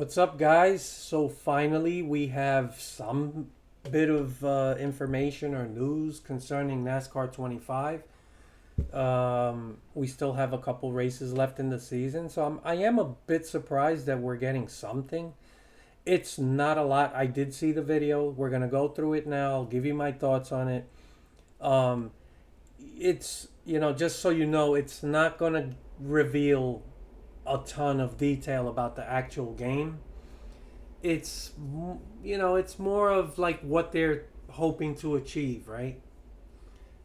What's up, guys? So finally, we have some bit of information or news concerning NASCAR 25. We still have a couple races left in the season, so I am a bit surprised that we're getting something. It's not a lot. I did see the video. We're gonna go through it now. I'll give you my thoughts on it. Um, it's just so you know, it's not gonna reveal a ton of detail about the actual game. It's more of like what they're hoping to achieve, right?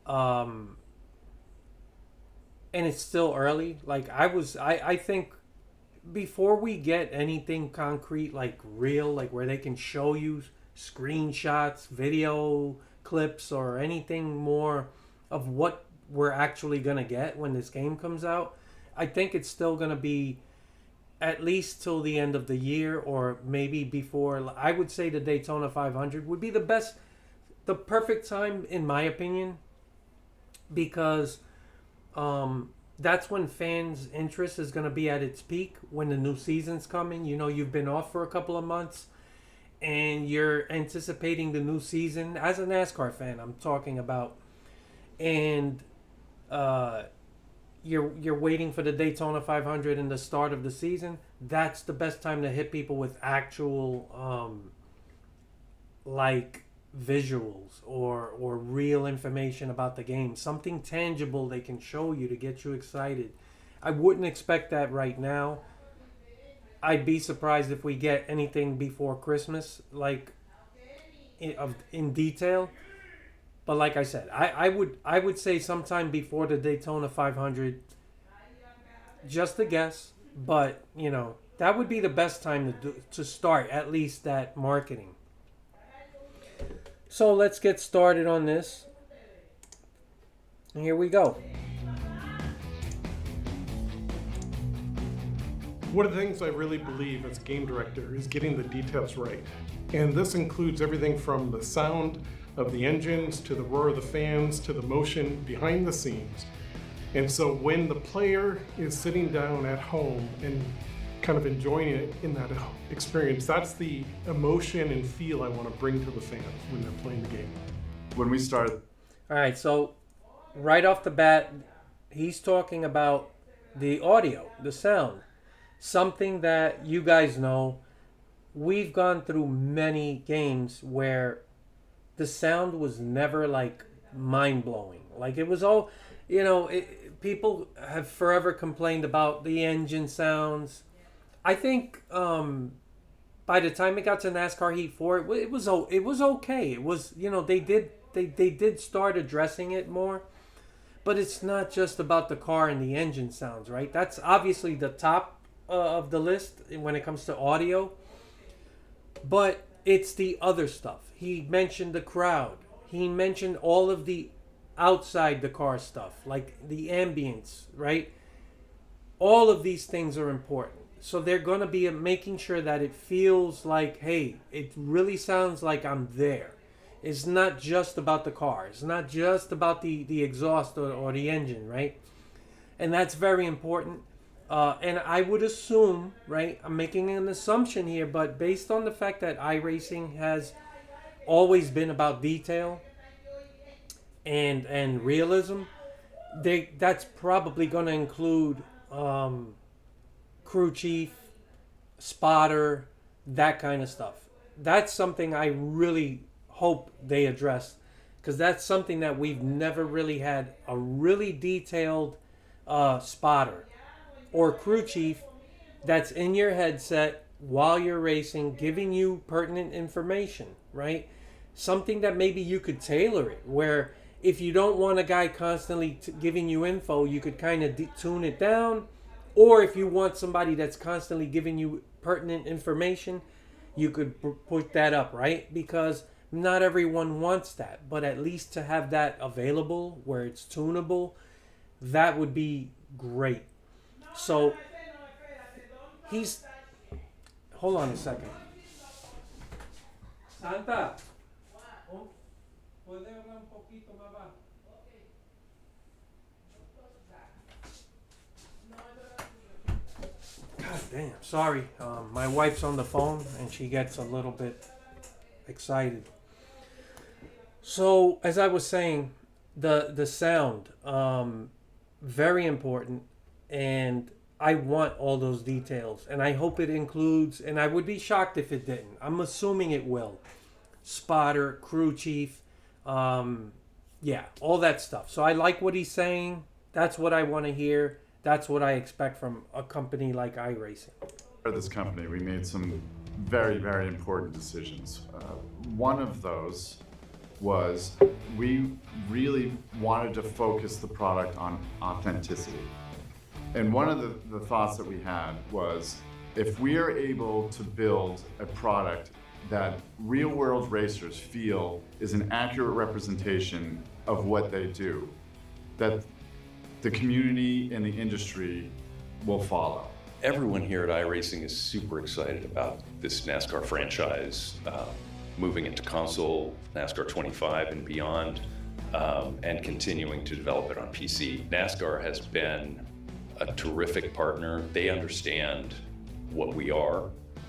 um and it's still early. Like I think before we get anything concrete, like real, like where they can show you screenshots, video clips, or anything more of what we're actually gonna get when this game comes out, I think it's still gonna be at least till the end of the year, or maybe before. I would say the Daytona 500 would be the perfect time, in my opinion, because that's when fans' interest is going to be at its peak when the new season's coming. You've been off for a couple of months and you're anticipating the new season as a NASCAR fan, I'm talking about. And uh, you're waiting for the Daytona 500 and the start of the season. That's the best time to hit people with actual like visuals or real information about the game, something tangible they can show you to get you excited. I wouldn't expect that right now. I'd be surprised if we get anything before Christmas, like in detail. But like I said, I would say sometime before the Daytona 500, just a guess. But that would be the best time to start at least that marketing. So let's get started on this. And here we go. One of the things I really believe as a game director is getting the details right. And this includes everything from the sound of the engines to the roar of the fans to the motion behind the scenes. And so when the player is sitting down at home and kind of enjoying it in that experience, that's the emotion and feel I want to bring to the fans when they're playing the game. When we started. All right, so right off the bat, he's talking about the audio, the sound. Something that you guys know, we've gone through many games where the sound was never like mind-blowing. Like it was all, people have forever complained about the engine sounds. I think by the time it got to NASCAR Heat 4, it was okay. It was, they did start addressing it more, but it's not just about the car and the engine sounds, right? That's obviously the top of the list when it comes to audio, but it's the other stuff. He mentioned the crowd. He mentioned all of the outside the car stuff, like the ambience, right? All of these things are important. So they're going to be making sure that it feels like, hey, it really sounds like I'm there. It's not just about the car. It's not just about the exhaust or the engine, right? And that's very important. And I would assume, right, I'm making an assumption here, but based on the fact that iRacing has always been about detail and realism, that's probably going to include crew chief, spotter, that kind of stuff. That's something I really hope they address, because that's something that we've never really had, a really detailed spotter or crew chief that's in your headset while you're racing, giving you pertinent information, right? Something that maybe you could tailor it, where if you don't want a guy constantly giving you info, you could kind of tune it down. Or if you want somebody that's constantly giving you pertinent information, you could put that up, right? Because not everyone wants that, but at least to have that available where it's tunable, that would be great. So hold on a second. Santa, ¿puede hablar un poquito más bajo? God Damn, sorry. My wife's on the phone and she gets a little bit excited. So, as I was saying, the sound, very important, and I want all those details, and I hope it includes, and I would be shocked if it didn't. I'm assuming it will. Spotter, crew chief, yeah, all that stuff. So I like what he's saying. That's what I want to hear. That's what I expect from a company like iRacing. For this company, we made some very, very important decisions. One of those was we really wanted to focus the product on authenticity. And one of the thoughts that we had was, if we are able to build a product that real-world racers feel is an accurate representation of what they do, that the community and the industry will follow. Everyone here at iRacing is super excited about this NASCAR franchise moving into console, NASCAR 25 and beyond, and continuing to develop it on PC. NASCAR has been a terrific partner. They understand what we are.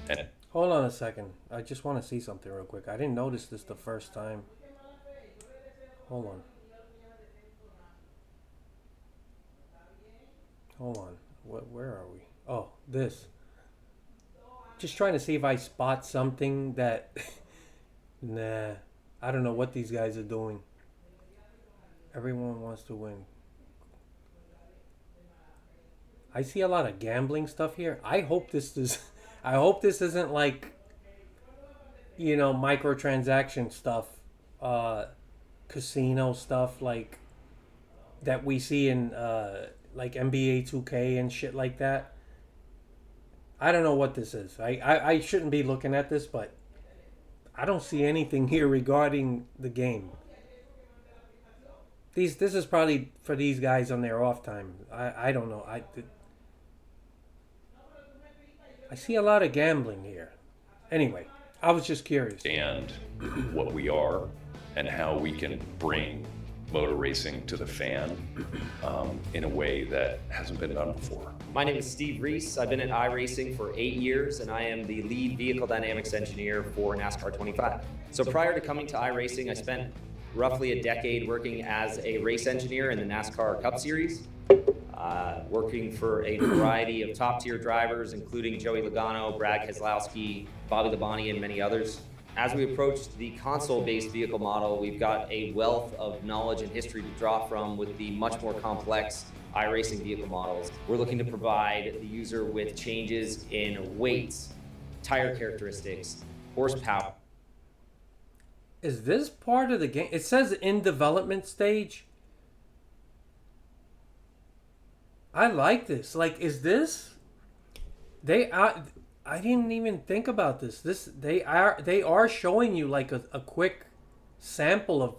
And Hold on a second. I just want to see something real quick. I didn't notice this the first time. Hold on. Hold on. Where are we? Oh, this. Just trying to see if I spot something that... Nah. I don't know what these guys are doing. Everyone wants to win. I see a lot of gambling stuff here. I hope this isn't like, you know, microtransaction stuff, casino stuff like that we see in like NBA 2K and shit like that. I don't know what this is. I shouldn't be looking at this, but I don't see anything here regarding the game. This is probably for these guys on their off time. I don't know. I see a lot of gambling here. Anyway, I was just curious. And what we are and how we can bring motor racing to the fan in a way that hasn't been done before. My name is Steve Reese. I've been at iRacing for 8 years, and I am the lead vehicle dynamics engineer for NASCAR 25. So prior to coming to iRacing, I spent roughly a decade working as a race engineer in the NASCAR Cup Series, working for a variety of top-tier drivers, including Joey Logano, Brad Keselowski, Bobby Labonte, and many others. As we approach the console-based vehicle model, we've got a wealth of knowledge and history to draw from with the much more complex iRacing vehicle models. We're looking to provide the user with changes in weights, tire characteristics, horsepower. Is this part of the game? It says in development stage. I like this. Like, is this? I didn't even think about this. They are showing you like a quick sample of.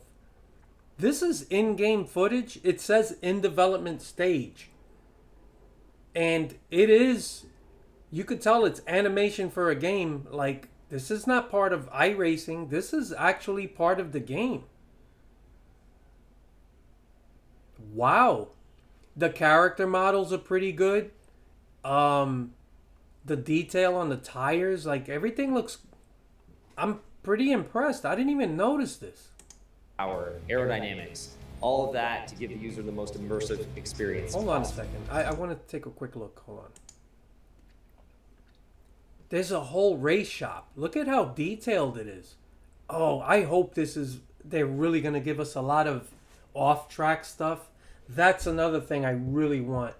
This is in-game footage. It says in development stage. And it is, you could tell it's animation for a game. Like, this is not part of iRacing. This is actually part of the game. Wow. The character models are pretty good. The detail on the tires, like everything looks, I'm pretty impressed. I didn't even notice this. Our aerodynamics, all of that to give the user the most immersive experience. Hold on a second. I want to take a quick look. Hold on. There's a whole race shop. Look at how detailed it is. Oh, I hope they're really going to give us a lot of off-track stuff. That's another thing I really want.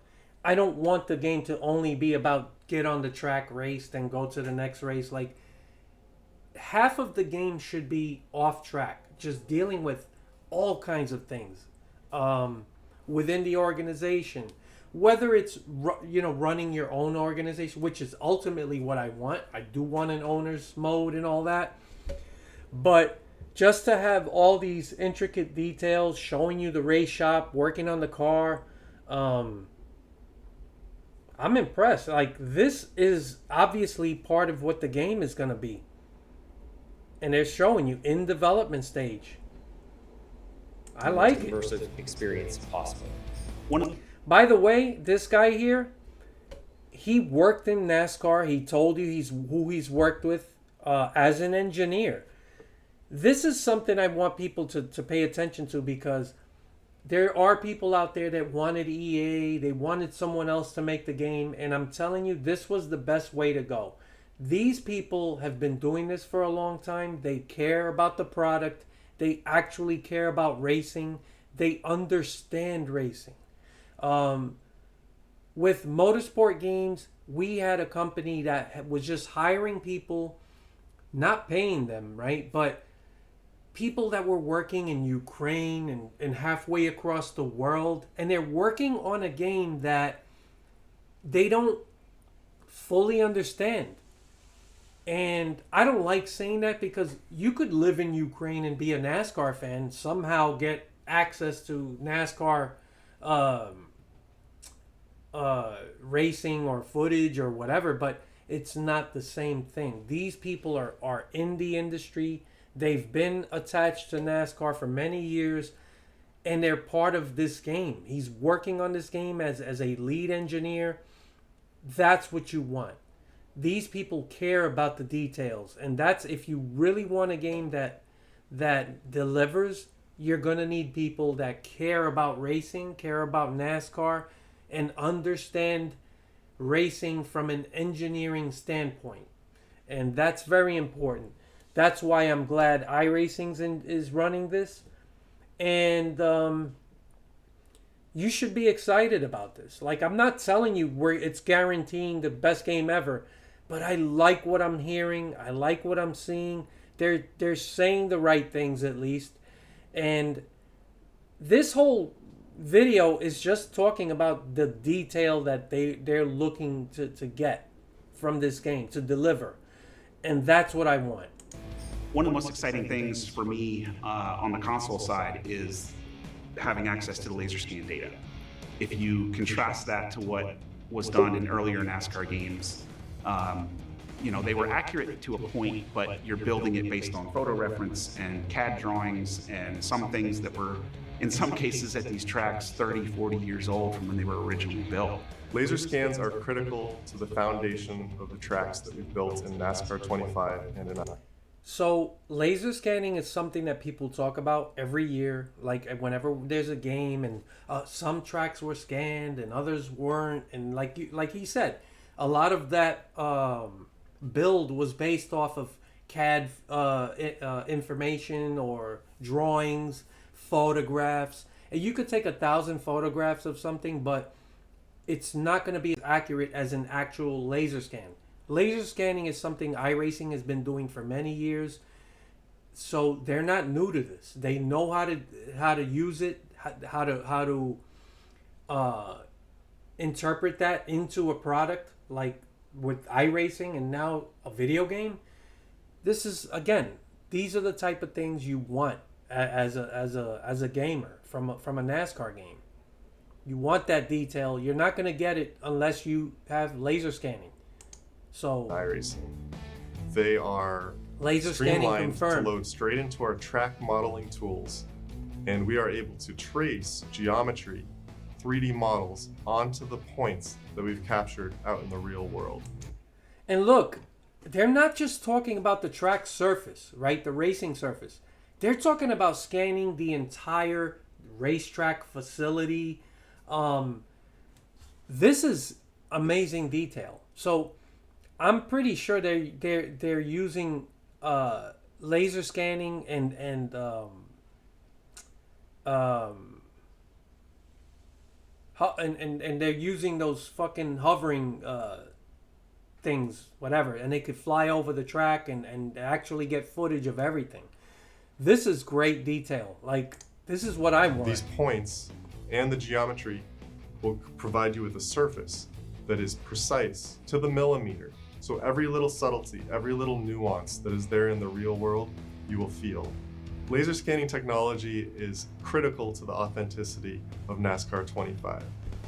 I don't want the game to only be about get on the track, race, then go to the next race. Like, half of the game should be off track, just dealing with all kinds of things within the organization. Whether it's running your own organization, which is ultimately what I want. I do want an owner's mode and all that. But just to have all these intricate details showing you the race shop, working on the car, I'm impressed. Like, this is obviously part of what the game is going to be. And they're showing you in development stage. I like it. Immersive experience possible. By the way, this guy here, he worked in NASCAR. He told you who he's worked with as an engineer. This is something I want people to pay attention to, because there are people out there that wanted EA, they wanted someone else to make the game, and I'm telling you, this was the best way to go. These people have been doing this for a long time. They care about the product. They actually care about racing. They understand racing. With motorsport games, we had a company that was just hiring people, not paying them, right? But people that were working in Ukraine and halfway across the world, and they're working on a game that they don't fully understand. And I don't like saying that, because you could live in Ukraine and be a NASCAR fan, somehow get access to NASCAR racing or footage or whatever, but it's not the same thing. These people are in the industry. They've been attached to NASCAR for many years, and they're part of this game. He's working on this game as a lead engineer. That's what you want. These people care about the details, and that's, if you really want a game that delivers, you're gonna need people that care about racing, care about NASCAR, and understand racing from an engineering standpoint. And that's very important. That's why I'm glad iRacing is running this. And you should be excited about this. Like, I'm not telling you it's guaranteeing the best game ever, but I like what I'm hearing. I like what I'm seeing. They're saying the right things, at least. And this whole video is just talking about the detail that they're looking to get from this game, to deliver. And that's what I want. One of the most exciting things for me on the console side is having access to the laser scan data. If you contrast that to what was done in earlier NASCAR games, they were accurate to a point, but you're building it based on photo reference and CAD drawings and some things that were, in some cases at these tracks, 30, 40 years old from when they were originally built. Laser scans are critical to the foundation of the tracks that we've built in NASCAR 25 and in So laser scanning is something that people talk about every year. Like, whenever there's a game, and some tracks were scanned and others weren't, and like he said, a lot of that build was based off of CAD information or drawings, photographs. And you could take 1,000 photographs of something, but it's not going to be as accurate as an actual laser scan. Laser scanning is something iRacing has been doing for many years, so they're not new to this. They know how to use it, how to interpret that into a product, like with iRacing and now a video game. This is, again, these are the type of things you want as a gamer from a NASCAR game. You want that detail. You're not going to get it unless you have laser scanning. So iRacing. They are laser scanning streamlined confirmed. to load straight into our track modeling tools, and we are able to trace geometry, 3D models onto the points that we've captured out in the real world. And look, they're not just talking about the track surface, right? The racing surface. They're talking about scanning the entire racetrack facility. This is amazing detail. So I'm pretty sure they're using laser scanning and they're using those fucking hovering things, whatever, and they could fly over the track and actually get footage of everything. This is great detail. Like, this is what I want. These points and the geometry will provide you with a surface that is precise to the millimeter. So every little subtlety, every little nuance that is there in the real world, you will feel. Laser scanning technology is critical to the authenticity of NASCAR 25.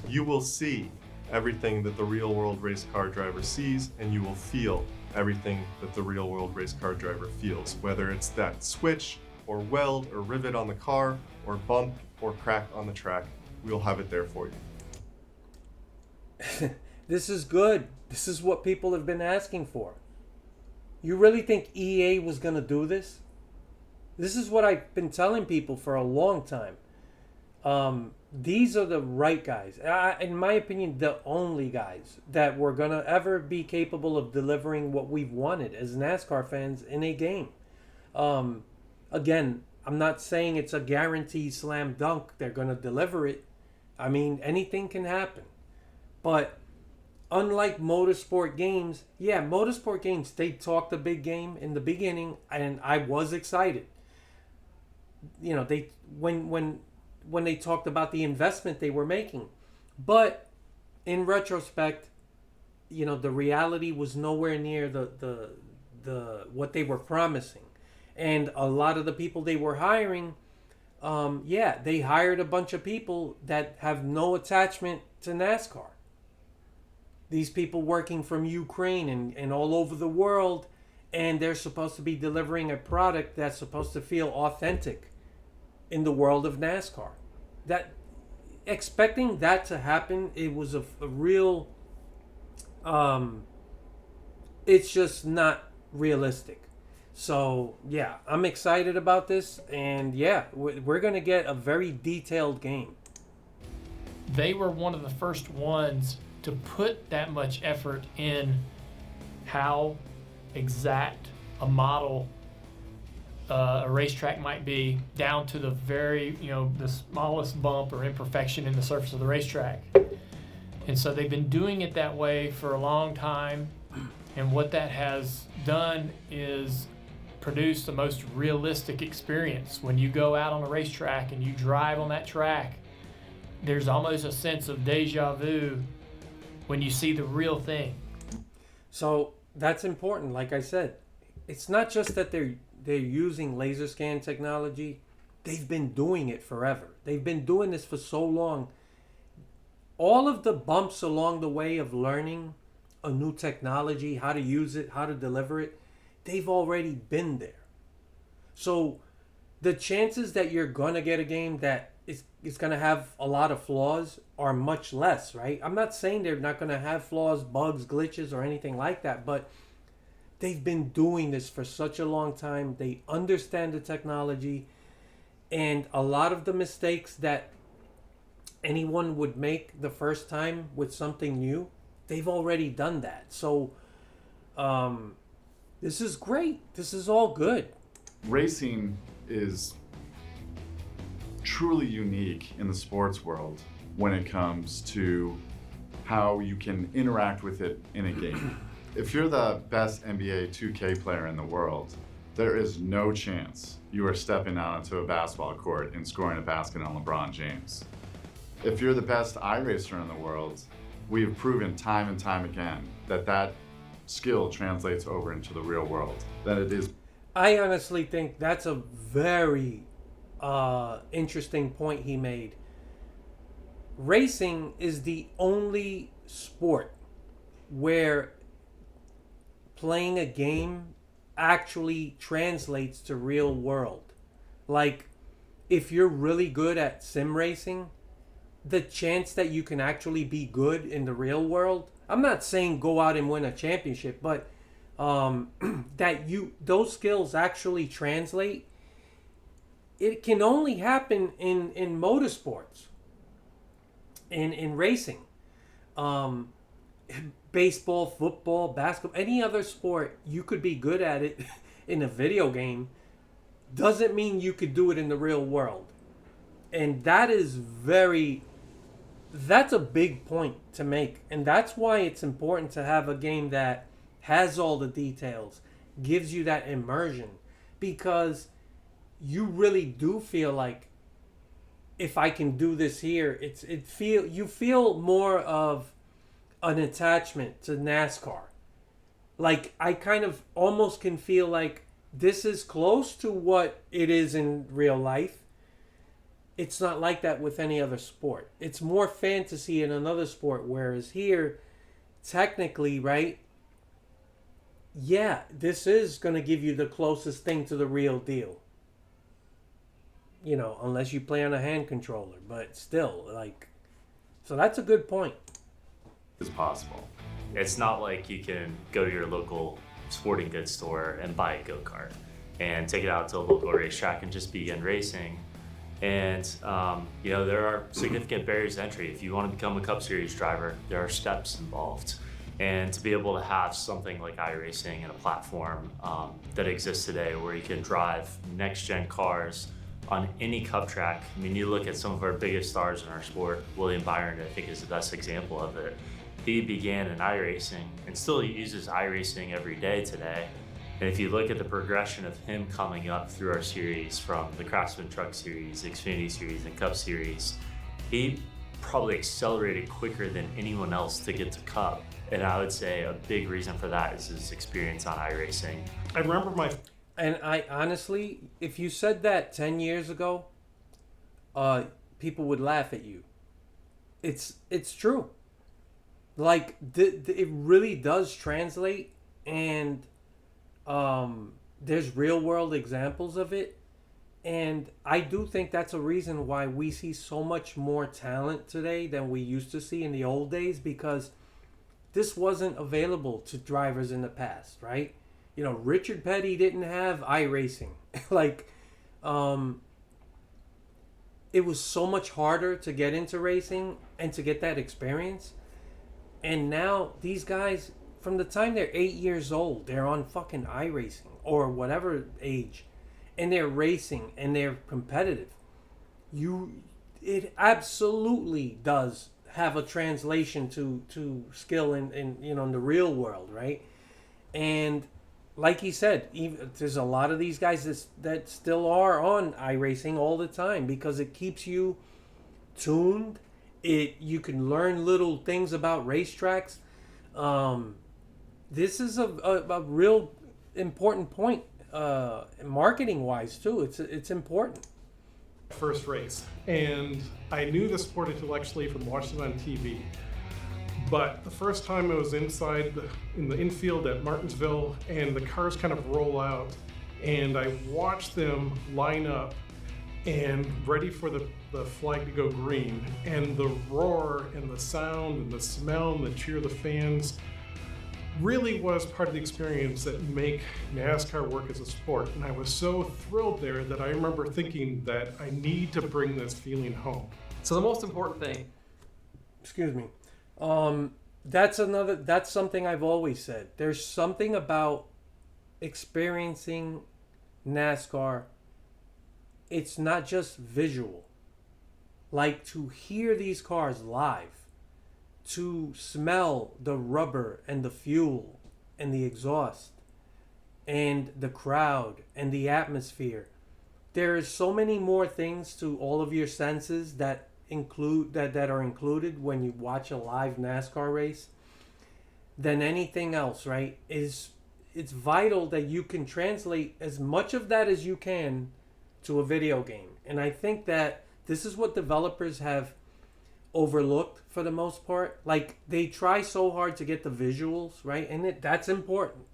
You will see everything that the real world race car driver sees, and you will feel everything that the real world race car driver feels, whether it's that switch or weld or rivet on the car or bump or crack on the track. We'll have it there for you. This is good. This is what people have been asking for. You really think EA was going to do this? This is what I've been telling people for a long time. These are the right guys. In my opinion, the only guys that were going to ever be capable of delivering what we've wanted as NASCAR fans in a game. Again, I'm not saying it's a guaranteed slam dunk. They're going to deliver it. I mean, anything can happen. But unlike motorsport games, motorsport games, they talked a big game in the beginning, and I was excited. You know, they when they talked about the investment they were making. But in retrospect, you know, the reality was nowhere near the what they were promising. And a lot of the people they were hiring, they hired a bunch of people that have no attachment to NASCAR. These people working from Ukraine and all over the world, and they're supposed to be delivering a product that's supposed to feel authentic in the world of NASCAR. That expecting that to happen, it was a real it's just not realistic. So yeah, I'm excited about this, and yeah, we're gonna get a very detailed game. They were one of the first ones to put that much effort in how exact a model a racetrack might be, down to the very, the smallest bump or imperfection in the surface of the racetrack. And so they've been doing it that way for a long time, and what that has done is produce the most realistic experience. When you go out on a racetrack and you drive on that track, there's almost a sense of deja vu when you see the real thing. So that's important. Like I said, it's not just that they're using laser scan technology. They've been doing it forever. They've been doing this for so long. All of the bumps along the way of learning a new technology, how to use it, how to deliver it, they've already been there. So the chances that you're going to get a game that is going to have a lot of flaws are much less, right? I'm not saying they're not going to have flaws, bugs, glitches, or anything like that, but they've been doing this for such a long time. They understand the technology, and a lot of the mistakes that anyone would make the first time with something new, they've already done that. So this is great. This is all good. Racing is truly unique in the sports world when it comes to how you can interact with it in a game. If you're the best NBA 2K player in the world, there is no chance you are stepping out onto a basketball court and scoring a basket on LeBron James. If you're the best iRacer in the world, we have proven time and time again that skill translates over into the real world. That it is. I honestly think that's a very interesting point he made. Racing is the only sport where playing a game actually translates to real world. Like, if you're really good at sim racing, the chance that you can actually be good in the real world, I'm not saying go out and win a championship, but that those skills actually translate, it can only happen in motorsports, in racing. Baseball, football, basketball, any other sport, you could be good at it in a video game, doesn't mean you could do it in the real world. And that's a big point to make. And that's why it's important to have a game that has all the details, gives you that immersion, because you really do feel like, if I can do this here, you feel more of an attachment to NASCAR. Like, I kind of almost can feel like this is close to what it is in real life. It's not like that with any other sport. It's more fantasy in another sport, whereas here, technically, right? Yeah, this is going to give you the closest thing to the real deal. Unless you play on a hand controller, but still, so that's a good point. is possible. It's not like you can go to your local sporting goods store and buy a go-kart and take it out to a local racetrack and just begin racing. And there are significant barriers to entry. If you want to become a Cup Series driver, there are steps involved. And to be able to have something like iRacing and a platform that exists today where you can drive next-gen cars on any Cup track. I mean, you look at some of our biggest stars in our sport. William Byron, I think, is the best example of it. He began in iRacing and still uses iRacing every day today. And if you look at the progression of him coming up through our series from the Craftsman Truck Series, Xfinity Series, and Cup Series, he probably accelerated quicker than anyone else to get to Cup. And I would say a big reason for that is his experience on iRacing. I remember And I honestly, if you said that 10 years ago, people would laugh at you. It's true. Like, it really does translate, and there's real world examples of it. And I do think that's a reason why we see so much more talent today than we used to see in the old days, because this wasn't available to drivers in the past, right? Richard Petty didn't have iRacing. It was so much harder to get into racing and to get that experience. And now these guys, from the time they're 8 years old, they're on fucking iRacing or whatever age, and they're racing and they're competitive. It absolutely does have a translation to skill in the real world, right? And like he said, there's a lot of these guys that still are on iRacing all the time because it keeps you tuned. You can learn little things about racetracks. This is a real important point, marketing wise too. It's important. First race, and I knew the sport intellectually from watching it on TV. But the first time I was inside in the infield at Martinsville, and the cars kind of roll out, and I watched them line up and ready for the flag to go green, and the roar and the sound and the smell and the cheer of the fans really was part of the experience that make NASCAR work as a sport. And I was so thrilled there that I remember thinking that I need to bring this feeling home. So the most important thing, excuse me, that's something I've always said. There's something about experiencing NASCAR. It's not just visual. Like, to hear these cars live, to smell the rubber and the fuel and the exhaust and the crowd and the atmosphere. There is so many more things to all of your senses that are included when you watch a live NASCAR race than anything else, right? It's vital that you can translate as much of that as you can to a video game. And I think that this is what developers have overlooked for the most part. Like, they try so hard to get the visuals right, and that's important,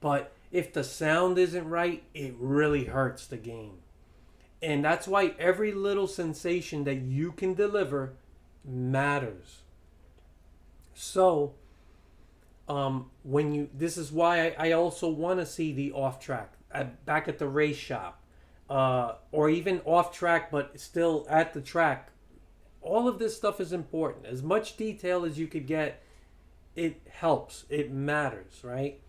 but if the sound isn't right, it really hurts the game. And that's why every little sensation that you can deliver matters. So this is why I also want to see the off track back at the race shop, or even off track but still at the track. All of this stuff is important. As much detail as you could get, it helps. It matters, right?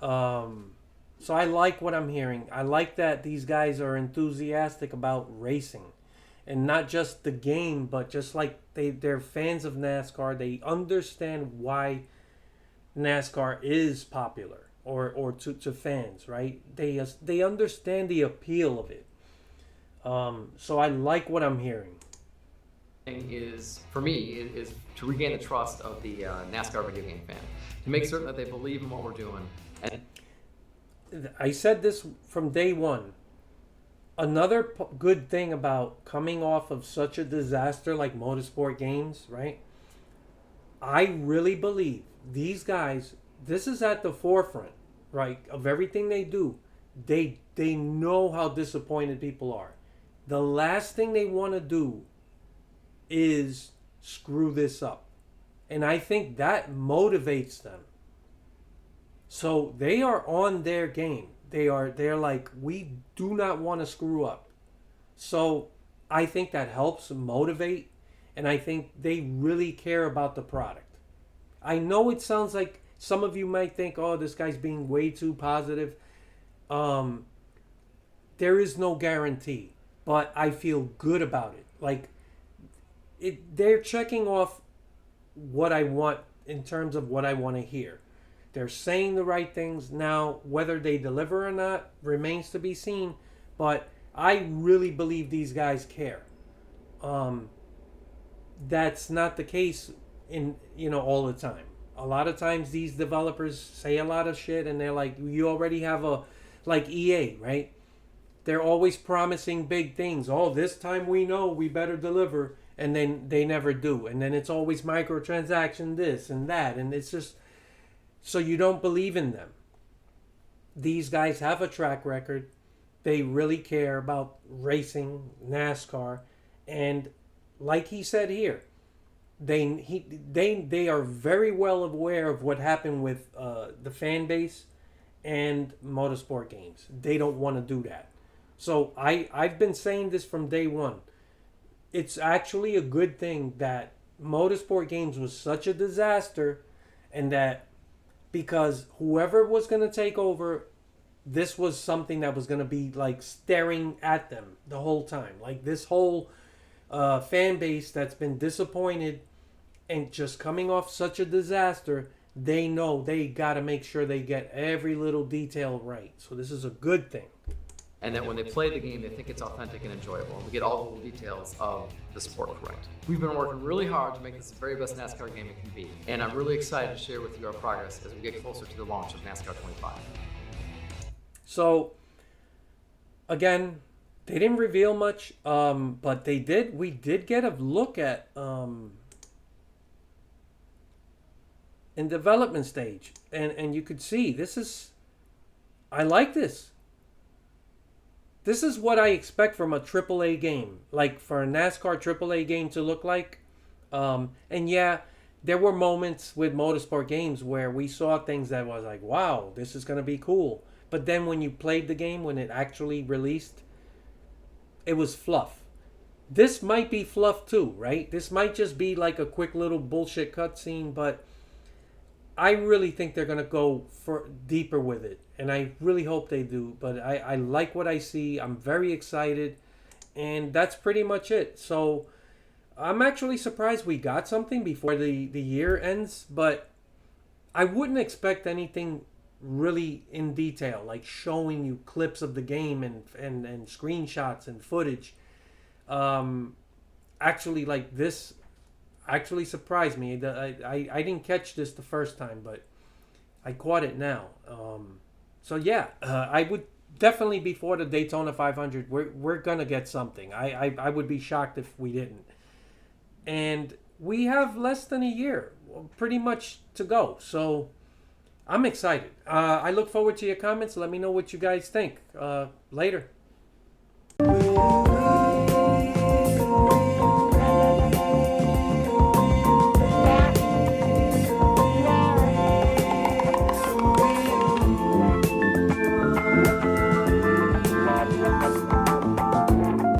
So I like what I'm hearing. I like that these guys are enthusiastic about racing. And not just the game, but just like they're fans of NASCAR. They understand why NASCAR is popular or to fans, right? They understand the appeal of it. So I like what I'm hearing. is, for me, is to regain the trust of the NASCAR video game fan, to make certain that they believe in what we're doing. And I said this from day one. Another good thing about coming off of such a disaster like motorsport games, right? I really believe these guys, this is at the forefront, right, of everything they do. They know how disappointed people are. The last thing they want to do is screw this up. And I think that motivates them. So they are on their game. They're like, we do not want to screw up. So I think that helps motivate, and I think they really care about the product. I know it sounds like some of you might think, oh, this guy's being way too positive. There is no guarantee, but I feel good about it. Like, they're checking off what I want in terms of what I want to hear. They're saying the right things. Now, whether they deliver or not remains to be seen, but I really believe these guys care. That's not the case in all the time. A lot of times these developers say a lot of shit and they're like, you already have like EA, right? They're always promising big things. Oh, this time we know we better deliver, and then they never do. And then it's always microtransaction this and that, and it's just so you don't believe in them. These guys have a track record. They really care about racing, NASCAR, and like he said here, they are very well aware of what happened with the fan base and motorsport games. They don't want to do that. So I've been saying this from day one. It's actually a good thing that motorsport games was such a disaster, and that because whoever was going to take over, this was something that was going to be like staring at them the whole time. Like this whole fan base that's been disappointed and just coming off such a disaster, they know they got to make sure they get every little detail right. So this is a good thing. And that when they play the game, they think it's authentic and enjoyable. And we get all the little details of the sport correct. We've been working really hard to make this the very best NASCAR game it can be. And I'm really excited to share with you our progress as we get closer to the launch of NASCAR 25. So, again, they didn't reveal much, but we did get a look at in development stage. And you could see, I like this. This is what I expect from a AAA game, like for a NASCAR AAA game to look like. And yeah, there were moments with motorsport games where we saw things that was like, wow, this is going to be cool. But then when you played the game, when it actually released, it was fluff. This might be fluff too, right? This might just be like a quick little bullshit cutscene, but I really think they're going to go deeper with it. And I really hope they do. But I like what I see. I'm very excited. And that's pretty much it. So I'm actually surprised we got something before the year ends. But I wouldn't expect anything really in detail, like showing you clips of the game and screenshots and footage. Actually, like this actually surprised me. I didn't catch this the first time, but I caught it now. So yeah, I would definitely, before the Daytona 500, we're gonna get something. I would be shocked if we didn't. And we have less than a year, pretty much, to go. So I'm excited. I look forward to your comments. Let me know what you guys think. Later.